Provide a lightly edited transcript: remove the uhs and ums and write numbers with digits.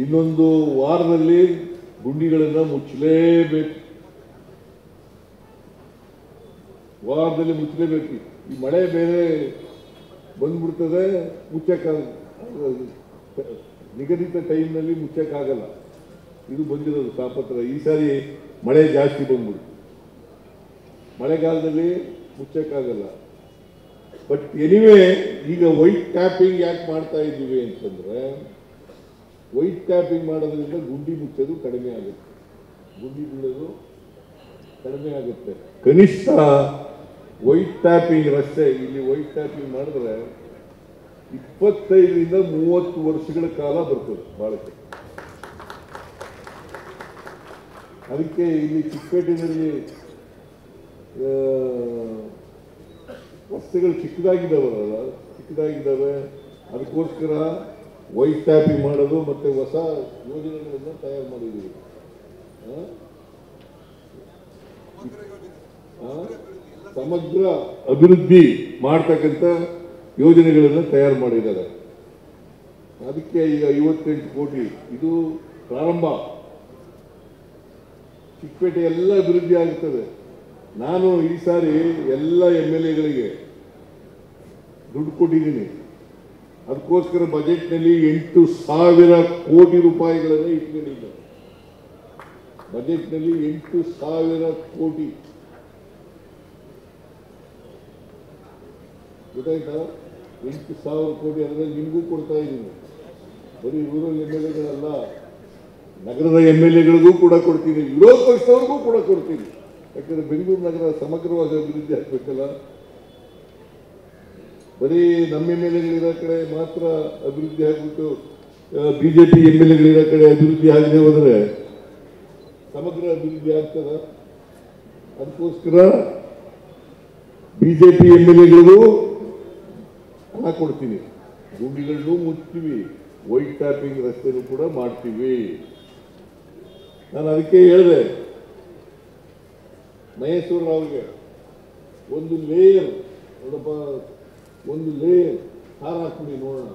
ಇನ್ನೊಂದು ವಾರದಲ್ಲಿ ಗುಂಡಿಗಳನ್ನು ಮುಚ್ಚಲೇಬೇಕು. ವಾರದಲ್ಲಿ ಮುಚ್ಚಲೇಬೇಕು. ಈ ಮಳೆ ಬೇರೆ ಬಂದ್ಬಿಡ್ತದೆ, ನಿಗದಿತ ಟೈಮ್ನಲ್ಲಿ ಮುಚ್ಚಕ್ಕಾಗಲ್ಲ. ಇದು ಬಂದಿರೋದು ತಾಪತ್ರ. ಈ ಸಾರಿ ಮಳೆ ಜಾಸ್ತಿ ಬಂದ್ಬಿಡ್ತು, ಮಳೆಗಾಲದಲ್ಲಿ ಮುಚ್ಚಕ್ಕಾಗಲ್ಲ. ಬಟ್ ಎನಿವೇ, ಈಗ ವೈಟ್ ಟ್ಯಾಪಿಂಗ್ ಯಾಕೆ ಮಾಡ್ತಾ ಇದ್ದೀವಿ ಅಂತಂದ್ರೆ, ವೈಟ್ ಟ್ಯಾಪಿಂಗ್ ಮಾಡೋದ್ರಿಂದ ಗುಂಡಿ ಮುಚ್ಚೋದು ಕಡಿಮೆ ಆಗುತ್ತೆ, ಗುಂಡಿ ಬೀಳೋದು ಕಡಿಮೆ ಆಗುತ್ತೆ. ಕನಿಷ್ಠ ವೈಟ್ ಟ್ಯಾಪಿಂಗ್ ರಸ್ತೆ ಇಲ್ಲಿ ವೈಟ್ ಟ್ಯಾಪಿಂಗ್ ಮಾಡಿದ್ರೆ 25ರಿಂದ 30 ವರ್ಷಗಳ ಕಾಲ ಬರ್ತದೆ ಬಾಳಿಕೆ. ಅದಕ್ಕೆ ಇಲ್ಲಿ ಚಿಕ್ಕಪೇಟೆಯಲ್ಲಿ ರಸ್ತೆಗಳು ಚಿಕ್ಕದಾಗಿದ್ದಾವೆ. ಅದಕ್ಕೋಸ್ಕರ ವೈಟ್ ಟ್ಯಾಪಿಂಗ್ ಮಾಡೋದು ಮತ್ತೆ ಹೊಸ ಯೋಜನೆಗಳನ್ನು ತಯಾರು ಮಾಡಿದ್ದೀವಿ. ಸಮಗ್ರ ಅಭಿವೃದ್ಧಿ ಮಾಡ್ತಕ್ಕಂಥ ಯೋಜನೆಗಳನ್ನು ತಯಾರು ಮಾಡಿದ್ದಾರೆ. ಅದಕ್ಕೆ ಈಗ 58 ಕೋಟಿ ಇದು ಪ್ರಾರಂಭ. ಚಿಕ್ಕಪೇಟೆ ಎಲ್ಲ ಅಭಿವೃದ್ಧಿ ಆಗುತ್ತದೆ. ನಾನು ಈ ಸಾರಿ ಎಲ್ಲ MLAಗಳಿಗೆ ದುಡ್ಡು ಕೊಟ್ಟಿದ್ದೀನಿ. ಅದಕ್ಕೋಸ್ಕರ ಬಜೆಟ್ನಲ್ಲಿ 8,000 ಕೋಟಿ ರೂಪಾಯಿಗಳನ್ನು ಇಟ್ಕೊಂಡಿದ್ದಾರೆ. ಬಜೆಟ್ನಲ್ಲಿ 8,000 ಕೋಟಿ, ಗೊತ್ತಾಯ್ತಾ? 8,000 ಕೋಟಿ ಅದರಲ್ಲಿ ನಿಮಗೂ ಕೊಡ್ತಾ ಇದ್ದೀನಿ. ಬರೀ ರೂರಲ್ MLAಗಳಲ್ಲ, ನಗರದ MLAಗಳಿಗೂ ಕೂಡ ಕೊಡ್ತೀನಿ, ವಿರೋಧ ಪಕ್ಷದವ್ರಿಗೂ ಕೂಡ ಕೊಡ್ತೀನಿ. ಯಾಕಂದ್ರೆ ಬೆಂಗಳೂರು ನಗರ ಸಮಗ್ರವಾಗಿ ಅಭಿವೃದ್ಧಿ ಆಗ್ಬೇಕಲ್ಲ. ಬರೀ ನಮ್ಮ MLAಗಳಿರೋ ಕಡೆ ಮಾತ್ರ ಅಭಿವೃದ್ಧಿ ಆಗ್ಬಿಟ್ಟು BJP MLAಗಳಿರೋ ಕಡೆ ಅಭಿವೃದ್ಧಿ ಆಗದೆ ಹೋದರೆ ಸಮಗ್ರ ಅಭಿವೃದ್ಧಿ ಆಗ್ತದ? ಅದಕ್ಕೋಸ್ಕರ BJP MLAಗಳಿಗೂ ಹಣ ಕೊಡ್ತೀನಿ, ಗುಂಡಿಗಳನ್ನು ಮುಚ್ತೀವಿ, ವೈಟ್ ಟ್ಯಾಪಿಂಗ್ ರಸ್ತೆನೂ ಕೂಡ ಮಾಡ್ತೀವಿ. ನಾನು ಅದಕ್ಕೆ ಹೇಳಿದೆ ಮಹೇಶ್ವರ ರಾವ್ಗೆ, ಒಂದು ಲೇಯರ್ ನೋಡಪ್ಪ, ಒಂದು ಲೇಯರ್ ಹಾರ ಹಾಕ್ಬಿಡಿ ನೋಡೋಣ.